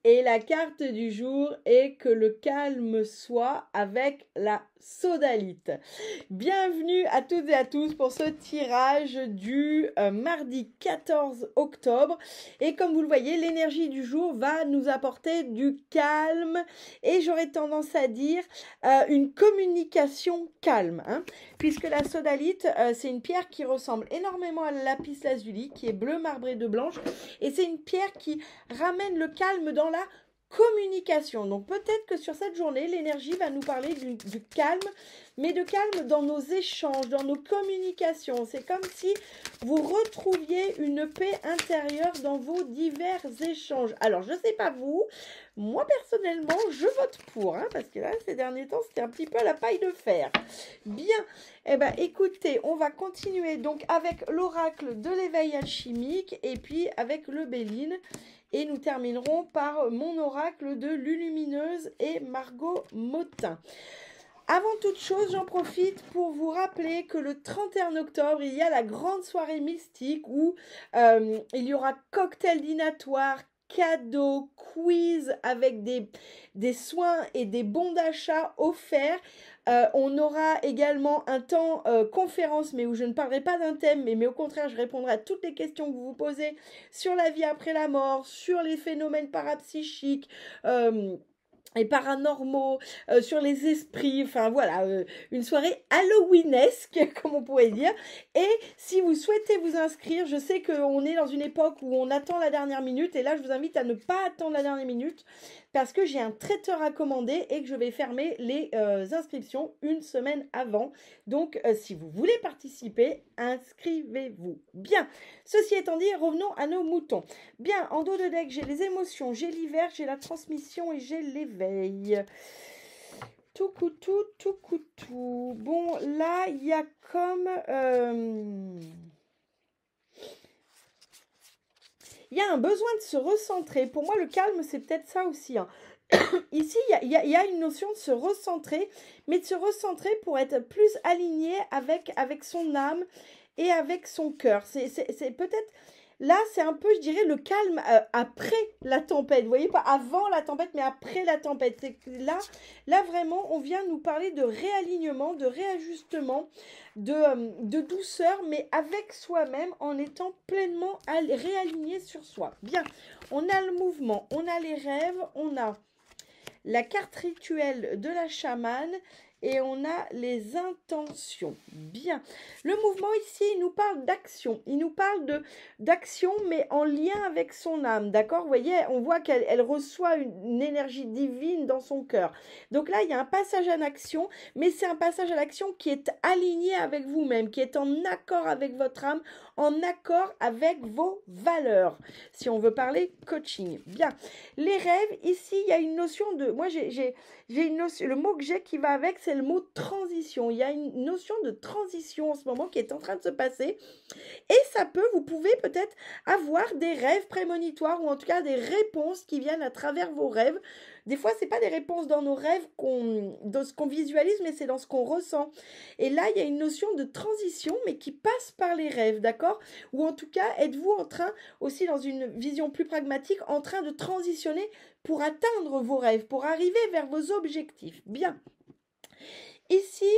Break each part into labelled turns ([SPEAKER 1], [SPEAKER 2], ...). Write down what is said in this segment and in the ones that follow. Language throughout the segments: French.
[SPEAKER 1] Et la carte du jour est que le calme soit avec la sodalite. Bienvenue à toutes et à tous pour ce tirage du mardi 14 octobre. Et comme vous le voyez, l'énergie du jour va nous apporter du calme et j'aurais tendance à dire une communication calme. Puisque la sodalite, c'est une pierre qui ressemble énormément à la lapis lazuli, qui est bleu marbré de blanche. Et c'est une pierre qui ramène le calme dans la communication. Donc peut-être que sur cette journée, l'énergie va nous parler du calme, mais de calme dans nos échanges, dans nos communications. C'est comme si vous retrouviez une paix intérieure dans vos divers échanges. Alors, je ne sais pas vous, moi personnellement, je vote pour, parce que là, ces derniers temps, c'était un petit peu la paille de fer. Bien, eh bien, écoutez, on va continuer donc avec l'oracle de l'éveil alchimique et puis avec le Béline. Et nous terminerons par mon oracle de Lulumineuse et Margot Motin. Avant toute chose, j'en profite pour vous rappeler que le 31 octobre, il y a la grande soirée mystique où il y aura cocktail dînatoire, cadeaux, quiz avec des soins et des bons d'achat offerts. On aura également un temps conférence, mais où je ne parlerai pas d'un thème, mais au contraire, je répondrai à toutes les questions que vous vous posez sur la vie après la mort, sur les phénomènes parapsychiques, et paranormaux, sur les esprits, enfin voilà, une soirée halloweenesque, comme on pourrait dire. Et si vous souhaitez vous inscrire, je sais qu'on est dans une époque où on attend la dernière minute, et là je vous invite à ne pas attendre la dernière minute, parce que j'ai un traiteur à commander et que je vais fermer les inscriptions une semaine avant. Donc si vous voulez participer, inscrivez-vous. Bien, ceci étant dit, revenons à nos moutons. Bien, en dos de deck, j'ai les émotions, j'ai l'hiver, j'ai la transmission et j'ai l'éveil. Tout coutou, tout coutou. Bon, là, il y a comme... il y a un besoin de se recentrer. Pour moi, le calme, c'est peut-être ça aussi. Ici, il y a une notion de se recentrer, mais de se recentrer pour être plus aligné avec son âme et avec son cœur. C'est peut-être... Là, c'est un peu, je dirais, le calme après la tempête. Vous voyez, pas avant la tempête, mais après la tempête. C'est là, vraiment, on vient nous parler de réalignement, de réajustement, de douceur, mais avec soi-même, en étant pleinement réaligné sur soi. Bien, on a le mouvement, on a les rêves, on a la carte rituelle de la chamane et on a les intentions. Bien. Le mouvement ici, il nous parle d'action. Il nous parle d'action, mais en lien avec son âme. D'accord? Vous voyez, on voit qu'elle reçoit une énergie divine dans son cœur. Donc là, il y a un passage en action, mais c'est un passage à l'action qui est aligné avec vous-même, qui est en accord avec votre âme, en accord avec vos valeurs. Si on veut parler coaching. Bien. Les rêves, ici, il y a une notion de... Moi, j'ai une notion... Le mot que j'ai qui va avec, c'est le mot transition. Il y a une notion de transition en ce moment qui est en train de se passer. Et ça peut, vous pouvez peut-être avoir des rêves prémonitoires ou en tout cas des réponses qui viennent à travers vos rêves. Des fois, c'est pas des réponses dans nos rêves dans ce qu'on visualise, mais c'est dans ce qu'on ressent. Et là, il y a une notion de transition, mais qui passe par les rêves, d'accord? Ou en tout cas, êtes-vous en train, aussi dans une vision plus pragmatique, en train de transitionner pour atteindre vos rêves, pour arriver vers vos objectifs. Bien. Ici,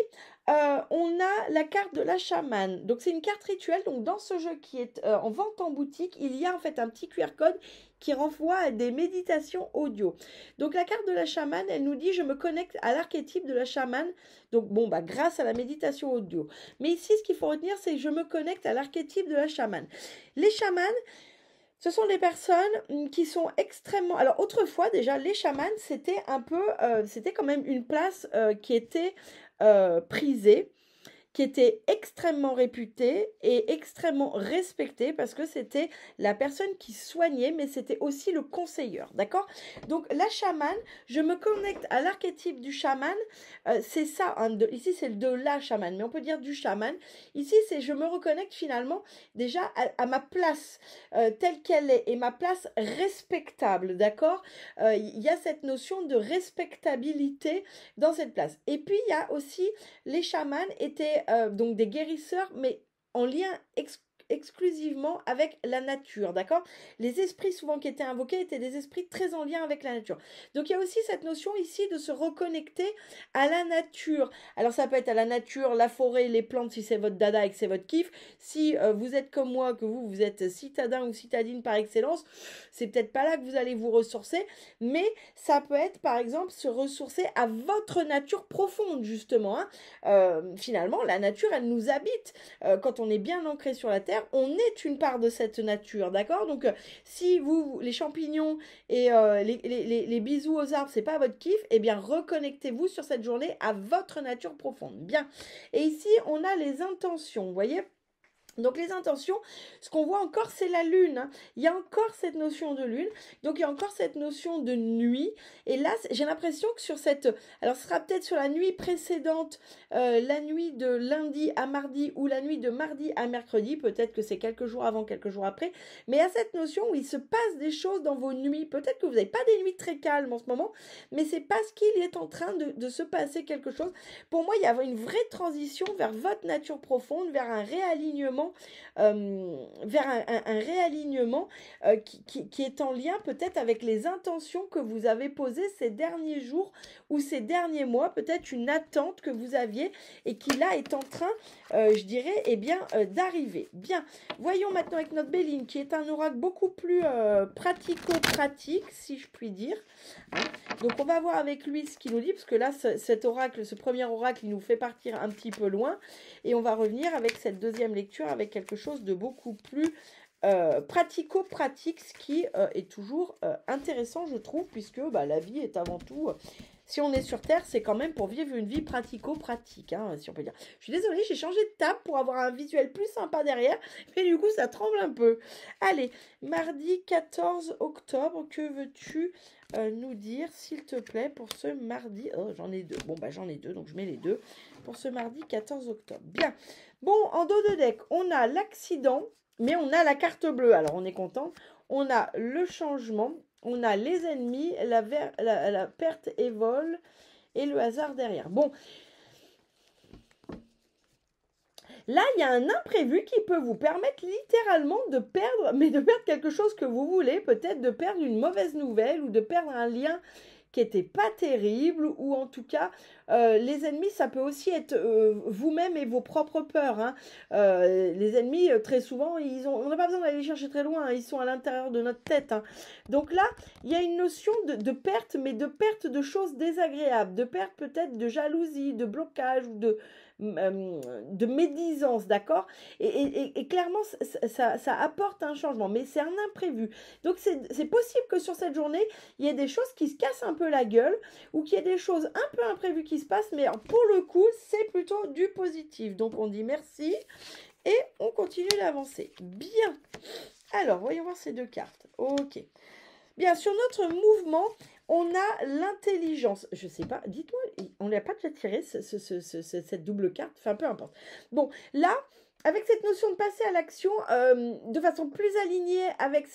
[SPEAKER 1] on a la carte de la chamane. Donc, c'est une carte rituelle. Donc, dans ce jeu qui est en vente en boutique, il y a en fait un petit QR code qui renvoie à des méditations audio. Donc, la carte de la chamane, elle nous dit « Je me connecte à l'archétype de la chamane. » Donc, bon, grâce à la méditation audio. Mais ici, ce qu'il faut retenir, c'est « Je me connecte à l'archétype de la chamane. » Les chamanes, ce sont des personnes qui sont extrêmement... Alors, autrefois, déjà, les chamans, c'était un peu... c'était quand même une place qui était prisée, qui était extrêmement réputée et extrêmement respectée parce que c'était la personne qui soignait, mais c'était aussi le conseilleur, d'accord? Donc, la chamane, je me connecte à l'archétype du chaman, c'est ça, ici c'est de la chamane, mais on peut dire du chaman. Ici, c'est je me reconnecte finalement déjà à ma place telle qu'elle est et ma place respectable, d'accord? Il y a cette notion de respectabilité dans cette place. Et puis, il y a aussi, les chamans étaient donc des guérisseurs, mais en lien exclusivement avec la nature, d'accord? Les esprits souvent qui étaient invoqués étaient des esprits très en lien avec la nature. Donc il y a aussi cette notion ici de se reconnecter à la nature. Alors ça peut être à la nature, la forêt, les plantes si c'est votre dada et que c'est votre kiff. Si vous êtes comme moi, que vous êtes citadin ou citadine par excellence, c'est peut-être pas là que vous allez vous ressourcer, mais ça peut être par exemple se ressourcer à votre nature profonde justement. Hein. Finalement, la nature, elle nous habite. Quand on est bien ancré sur la terre, on est une part de cette nature, d'accord? Donc si vous, les champignons et les bisous aux arbres, c'est pas votre kiff, eh bien reconnectez-vous sur cette journée à votre nature profonde. Bien. Et ici, on a les intentions, vous voyez? Donc les intentions, ce qu'on voit encore, c'est la lune. Hein. Il y a encore cette notion de lune. Donc il y a encore cette notion de nuit. Et là, j'ai l'impression que sur cette... Alors ce sera peut-être sur la nuit précédente, la nuit de lundi à mardi ou la nuit de mardi à mercredi. Peut-être que c'est quelques jours avant, quelques jours après. Mais il y a cette notion où il se passe des choses dans vos nuits. Peut-être que vous n'avez pas des nuits très calmes en ce moment, mais c'est parce qu'il est en train de se passer quelque chose. Pour moi, il y a une vraie transition vers votre nature profonde, vers un réalignement vers un réalignement qui est en lien peut-être avec les intentions que vous avez posées ces derniers jours ou ces derniers mois, peut-être une attente que vous aviez et qui là est en train, je dirais, eh bien, d'arriver. Bien, voyons maintenant avec notre Béline qui est un oracle beaucoup plus pratico-pratique, si je puis dire. Hein. Donc on va voir avec lui ce qu'il nous dit, parce que là, cet oracle, ce premier oracle, il nous fait partir un petit peu loin. Et on va revenir avec cette deuxième lecture avec quelque chose de beaucoup plus pratico-pratique, ce qui est toujours intéressant, je trouve, puisque la vie est avant tout... si on est sur Terre, c'est quand même pour vivre une vie pratico-pratique, hein, si on peut dire. Je suis désolée, j'ai changé de table pour avoir un visuel plus sympa derrière, mais du coup, ça tremble un peu. Allez, mardi 14 octobre, que veux-tu nous dire, s'il te plaît, pour ce mardi? Oh, j'en ai deux. Bon, j'en ai deux, donc je mets les deux. Pour ce mardi 14 octobre. Bien. Bon, en dos de deck, on a l'accident, mais on a la carte bleue. Alors, on est content. On a le changement. On a les ennemis, la perte et vol, et le hasard derrière. Bon. Là, il y a un imprévu qui peut vous permettre littéralement de perdre, mais de perdre quelque chose que vous voulez, peut-être de perdre une mauvaise nouvelle ou de perdre un lien qui n'était pas terrible, ou en tout cas, les ennemis, ça peut aussi être vous-même et vos propres peurs. Hein. Les ennemis, très souvent, on n'a pas besoin d'aller les chercher très loin, hein, ils sont à l'intérieur de notre tête. Hein. Donc là, il y a une notion de perte, mais de perte de choses désagréables, de perte peut-être de jalousie, de blocage, ou de médisance, d'accord? Et clairement, ça apporte un changement, mais c'est un imprévu. Donc c'est possible que sur cette journée, il y ait des choses qui se cassent un peu la gueule, ou qu'il y ait des choses un peu imprévues qui se passent, mais pour le coup, c'est plutôt du positif. Donc on dit merci, et on continue d'avancer. Bien. Alors, voyons voir ces deux cartes. Ok. Bien, sur notre mouvement, on a l'intelligence. Je sais pas, dites-moi, on n'a pas déjà tiré cette double carte, enfin peu importe. Bon, là, avec cette notion de passer à l'action de façon plus alignée avec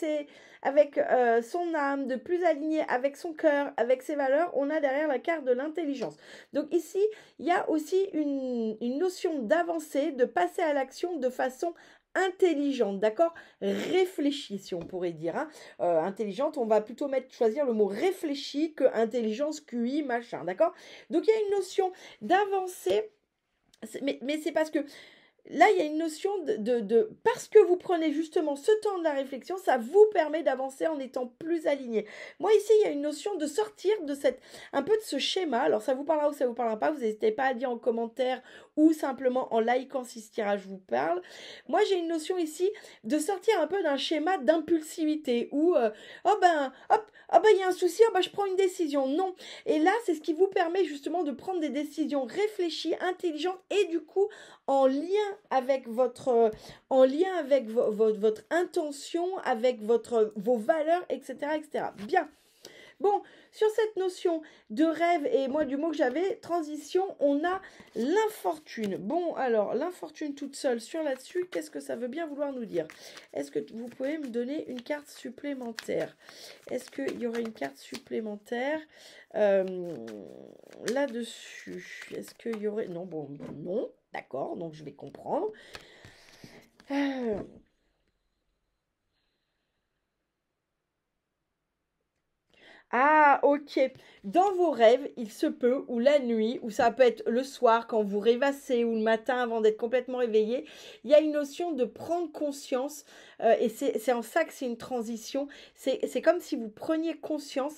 [SPEAKER 1] son âme, de plus alignée avec son cœur, avec ses valeurs, on a derrière la carte de l'intelligence. Donc ici, il y a aussi une notion d'avancer, de passer à l'action de façon intelligente, d'accord? Réfléchie, si on pourrait dire. Hein. Intelligente, on va plutôt choisir le mot réfléchi que intelligence, QI, machin, d'accord? Donc il y a une notion d'avancer, mais c'est parce que là, il y a une notion parce que vous prenez justement ce temps de la réflexion, ça vous permet d'avancer en étant plus aligné. Moi, ici, il y a une notion de sortir un peu de ce schéma. Alors, ça vous parlera ou ça vous parlera pas. Vous n'hésitez pas à dire en commentaire ou simplement en likant si ce tirage vous parle. Moi, j'ai une notion ici de sortir un peu d'un schéma d'impulsivité où, il y a un souci, je prends une décision. Non. Et là, c'est ce qui vous permet justement de prendre des décisions réfléchies, intelligentes et du coup, en lien avec votre intention, avec vos valeurs, etc., etc. Bien. Bon, sur cette notion de rêve, et moi du mot que j'avais, transition, on a l'infortune. Bon, alors, l'infortune toute seule sur là-dessus, qu'est-ce que ça veut bien vouloir nous dire? Est-ce que vous pouvez me donner une carte supplémentaire? Est-ce qu'il y aurait une carte supplémentaire là-dessus? Est-ce qu'il y aurait... Non, bon, non, d'accord, donc je vais comprendre. ok. Dans vos rêves, il se peut, ou la nuit, ou ça peut être le soir quand vous rêvassez, ou le matin avant d'être complètement réveillé, il y a une notion de prendre conscience, et c'est en ça que c'est une transition. C'est comme si vous preniez conscience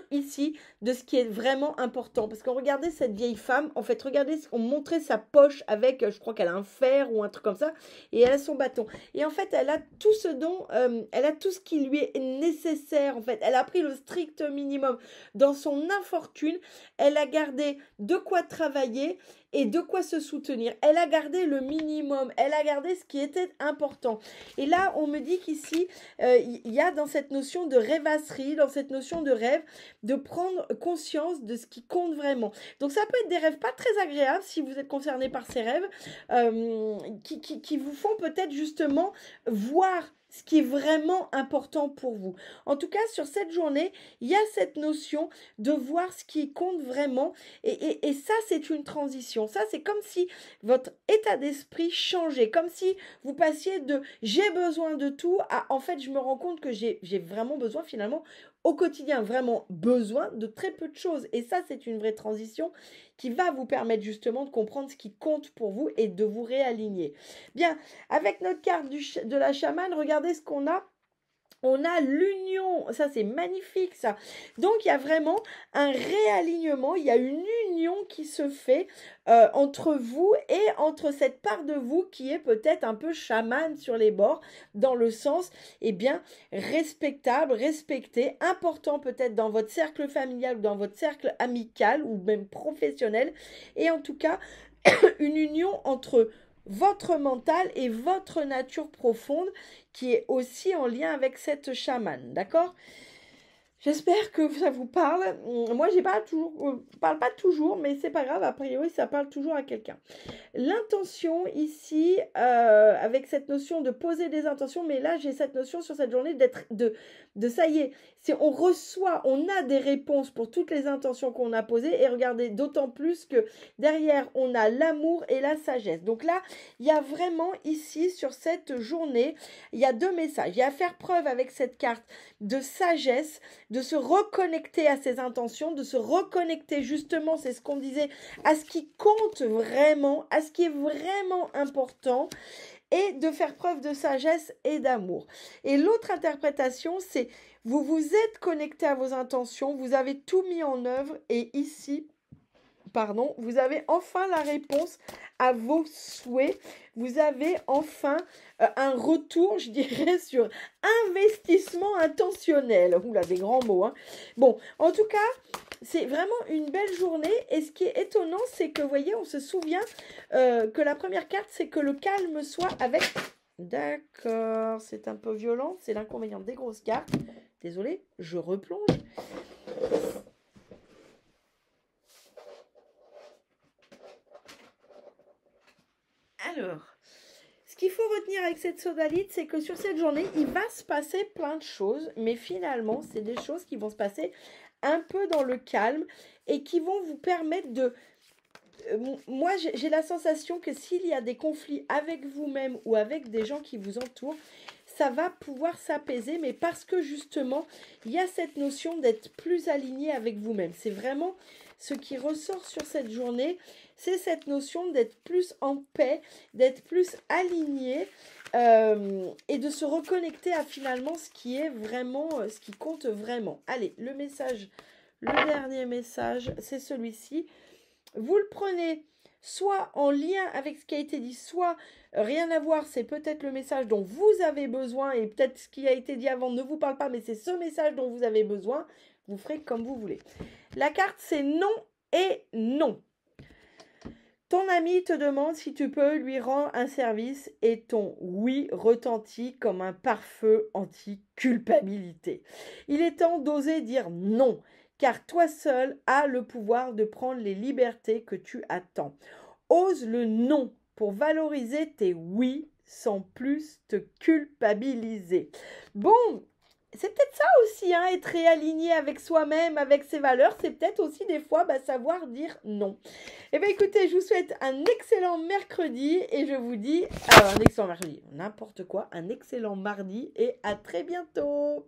[SPEAKER 1] ici de ce qui est vraiment important. Parce qu'on regardait cette vieille femme, en fait, regardez, on montrait sa poche avec, je crois qu'elle a un fer ou un truc comme ça, et elle a son bâton. Et en fait, elle a tout ce dont, elle a tout ce qui lui est nécessaire, en fait. Elle a pris le strict minimum. Dans son infortune, elle a gardé de quoi travailler et de quoi se soutenir. Elle a gardé le minimum, elle a gardé ce qui était important. Et là, on me dit qu'ici, il y a dans cette notion de rêvasserie, dans cette notion de rêve, de prendre conscience de ce qui compte vraiment. Donc ça peut être des rêves pas très agréables si vous êtes concerné par ces rêves, qui vous font peut-être justement voir ce qui est vraiment important pour vous. En tout cas, sur cette journée, il y a cette notion de voir ce qui compte vraiment. Et ça, c'est une transition. Ça, c'est comme si votre état d'esprit changeait. Comme si vous passiez de « j'ai besoin de tout » à « en fait, je me rends compte que j'ai vraiment besoin finalement au quotidien, vraiment besoin de très peu de choses. » Et ça, c'est une vraie transition qui va vous permettre justement de comprendre ce qui compte pour vous et de vous réaligner. Bien, avec notre carte de la chamane, regardez ce qu'on a. On a l'union, ça c'est magnifique ça. Donc il y a vraiment un réalignement, il y a une union qui se fait entre vous et entre cette part de vous qui est peut-être un peu chamane sur les bords, dans le sens, eh bien, respectable, respecté, important peut-être dans votre cercle familial ou dans votre cercle amical ou même professionnel. Et en tout cas, une union entre votre mental et votre nature profonde qui est aussi en lien avec cette chamane, d'accord ? J'espère que ça vous parle. Moi, parle pas toujours, mais c'est pas grave. A priori, ça parle toujours à quelqu'un. L'intention ici, avec cette notion de poser des intentions, mais là, j'ai cette notion sur cette journée de ça y est, on reçoit, on a des réponses pour toutes les intentions qu'on a posées. Et regardez, d'autant plus que derrière, on a l'amour et la sagesse. Donc là, il y a vraiment ici, sur cette journée, il y a deux messages. Il y a à faire preuve avec cette carte de sagesse, de se reconnecter à ses intentions, de se reconnecter justement, c'est ce qu'on disait, à ce qui compte vraiment, à ce qui est vraiment important, et de faire preuve de sagesse et d'amour. Et l'autre interprétation, c'est vous vous êtes connecté à vos intentions, vous avez tout mis en œuvre, et ici, vous avez enfin la réponse à vos souhaits. Vous avez enfin un retour, je dirais, sur investissement intentionnel. Oula, des grands mots, hein. Bon, en tout cas, c'est vraiment une belle journée. Et ce qui est étonnant, c'est que, vous voyez, on se souvient que la première carte, c'est que le calme soit avec... D'accord, c'est un peu violent. C'est l'inconvénient des grosses cartes. Désolée, je replonge. Alors, ce qu'il faut retenir avec cette sodalite, c'est que sur cette journée, il va se passer plein de choses, mais finalement, c'est des choses qui vont se passer un peu dans le calme et qui vont vous permettre de... moi, j'ai la sensation que s'il y a des conflits avec vous-même ou avec des gens qui vous entourent, ça va pouvoir s'apaiser, mais parce que justement, il y a cette notion d'être plus aligné avec vous-même. C'est vraiment ce qui ressort sur cette journée, c'est cette notion d'être plus en paix, d'être plus aligné et de se reconnecter à finalement ce qui est vraiment, ce qui compte vraiment. Allez, le dernier message, c'est celui-ci. Vous le prenez soit en lien avec ce qui a été dit, soit rien à voir, c'est peut-être le message dont vous avez besoin et peut-être ce qui a été dit avant ne vous parle pas, mais c'est ce message dont vous avez besoin. Vous ferez comme vous voulez. La carte, c'est non et non. Ton ami te demande si tu peux lui rendre un service et ton oui retentit comme un pare-feu anti-culpabilité. Il est temps d'oser dire non, car toi seul as le pouvoir de prendre les libertés que tu attends. Ose le non pour valoriser tes oui sans plus te culpabiliser. Bon, c'est peut-être ça aussi, hein, être réaligné avec soi-même, avec ses valeurs, c'est peut-être aussi des fois savoir dire non. Eh bien écoutez, je vous souhaite un excellent mercredi et je vous dis, un excellent mercredi, n'importe quoi, un excellent mardi et à très bientôt.